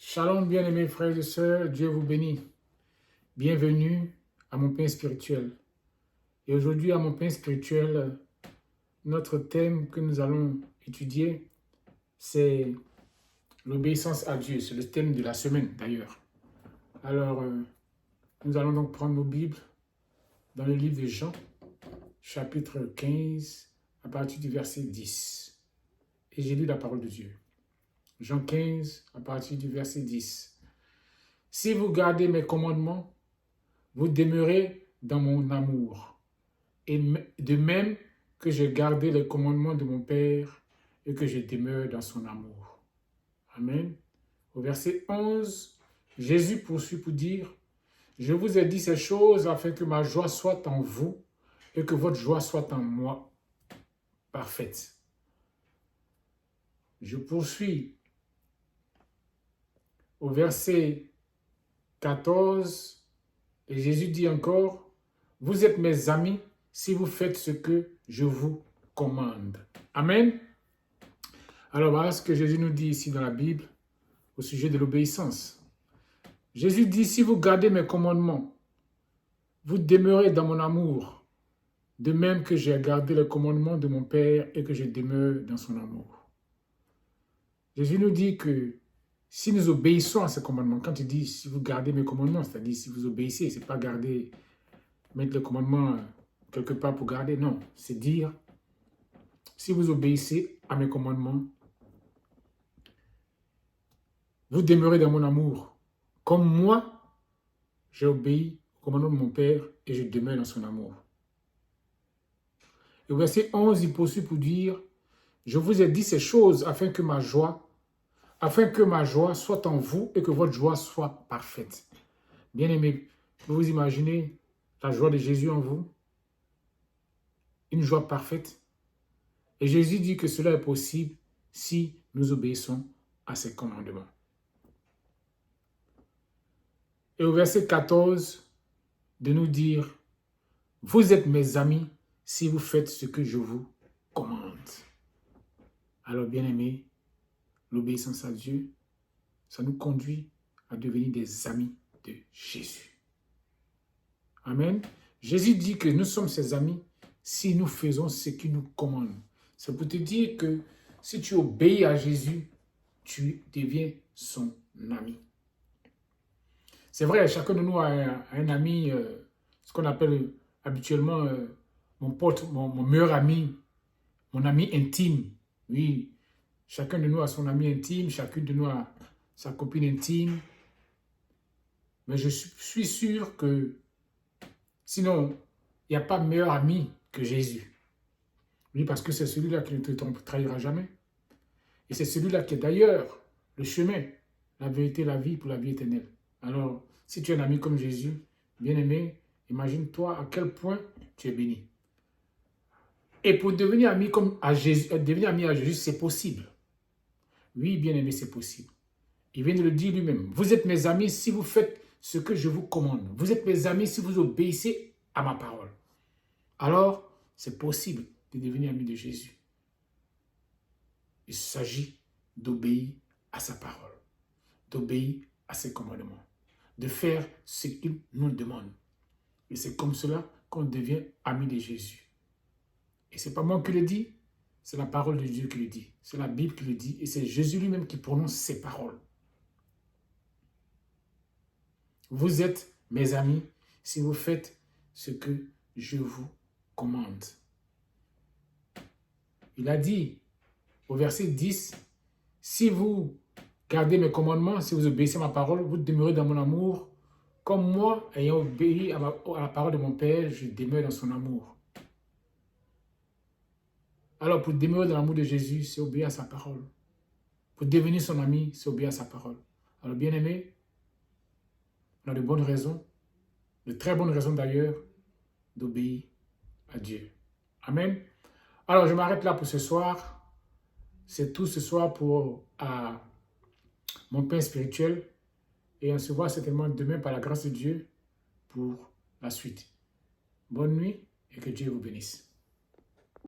Shalom, bien-aimés frères et sœurs, Dieu vous bénit. Bienvenue à mon pain spirituel. Et aujourd'hui, à mon pain spirituel, notre thème que nous allons étudier, c'est l'obéissance à Dieu. C'est le thème de la semaine d'ailleurs. Alors, nous allons donc prendre nos Bibles dans le livre de Jean, chapitre 15, à partir du verset 10. Et j'ai lu la parole de Dieu. Jean 15, à partir du verset 10. Si vous gardez mes commandements, vous demeurez dans mon amour. Et de même que j'ai gardé les commandements de mon Père et que je demeure dans son amour. Amen. Au verset 11, Jésus poursuit pour dire, « Je vous ai dit ces choses afin que ma joie soit en vous et que votre joie soit en moi, parfaite. » Je poursuis au verset 14, et Jésus dit encore, « Vous êtes mes amis si vous faites ce que je vous commande. » Amen. Alors voilà ce que Jésus nous dit ici dans la Bible au sujet de l'obéissance. Jésus dit, « Si vous gardez mes commandements, vous demeurez dans mon amour, de même que j'ai gardé les commandements de mon Père et que je demeure dans son amour. » Jésus nous dit que si nous obéissons à ces commandements, quand il dit « si vous gardez mes commandements », c'est-à-dire si vous obéissez, ce n'est pas garder, mettre les commandements quelque part pour garder, non, c'est dire si vous obéissez à mes commandements, vous demeurez dans mon amour, comme moi, j'ai obéi au commandement de mon Père et je demeure dans son amour. Et au verset 11, il poursuit pour dire, « Je vous ai dit ces choses afin que ma joie soit en vous et que votre joie soit parfaite. » Bien-aimés, vous imaginez la joie de Jésus en vous? Une joie parfaite. Et Jésus dit que cela est possible si nous obéissons à ses commandements. Et au verset 14, de nous dire, « Vous êtes mes amis si vous faites ce que je vous commande. » Alors, bien-aimés, l'obéissance à Dieu, ça nous conduit à devenir des amis de Jésus. Amen. Jésus dit que nous sommes ses amis si nous faisons ce qu'il nous commande. C'est pour te dire que si tu obéis à Jésus, tu deviens son ami. C'est vrai, chacun de nous a un ami, ce qu'on appelle habituellement mon pote, mon meilleur ami, mon ami intime. Oui, chacun de nous a son ami intime, chacune de nous a sa copine intime. Mais je suis sûr que sinon, il n'y a pas meilleur ami que Jésus. Oui, parce que c'est celui-là qui ne te trahira jamais. Et c'est celui-là qui est d'ailleurs le chemin, la vérité, la vie pour la vie éternelle. Alors, si tu es un ami comme Jésus, bien-aimé, imagine-toi à quel point tu es béni. Et pour devenir ami à Jésus, c'est possible. Oui, bien-aimé, c'est possible. Il vient de le dire lui-même. Vous êtes mes amis si vous faites ce que je vous commande. Vous êtes mes amis si vous obéissez à ma parole. Alors, c'est possible de devenir ami de Jésus. Il s'agit d'obéir à sa parole, d'obéir à ses commandements, de faire ce qu'il nous demande. Et c'est comme cela qu'on devient ami de Jésus. Et ce n'est pas moi qui le dis, c'est la parole de Dieu qui le dit. C'est la Bible qui le dit et c'est Jésus lui-même qui prononce ces paroles. Vous êtes mes amis si vous faites ce que je vous commande. Il a dit au verset 10, « Si vous gardez mes commandements, si vous obéissez à ma parole, vous demeurez dans mon amour. Comme moi, ayant obéi à la parole de mon Père, je demeure dans son amour. » Alors, pour demeurer dans l'amour de Jésus, c'est obéir à sa parole. Pour devenir son ami, c'est obéir à sa parole. Alors, bien-aimés, on a de bonnes raisons, de très bonnes raisons d'ailleurs, d'obéir à Dieu. Amen. Alors, je m'arrête là pour ce soir. C'est tout ce soir pour mon pain spirituel. Et on se voit certainement demain par la grâce de Dieu pour la suite. Bonne nuit et que Dieu vous bénisse.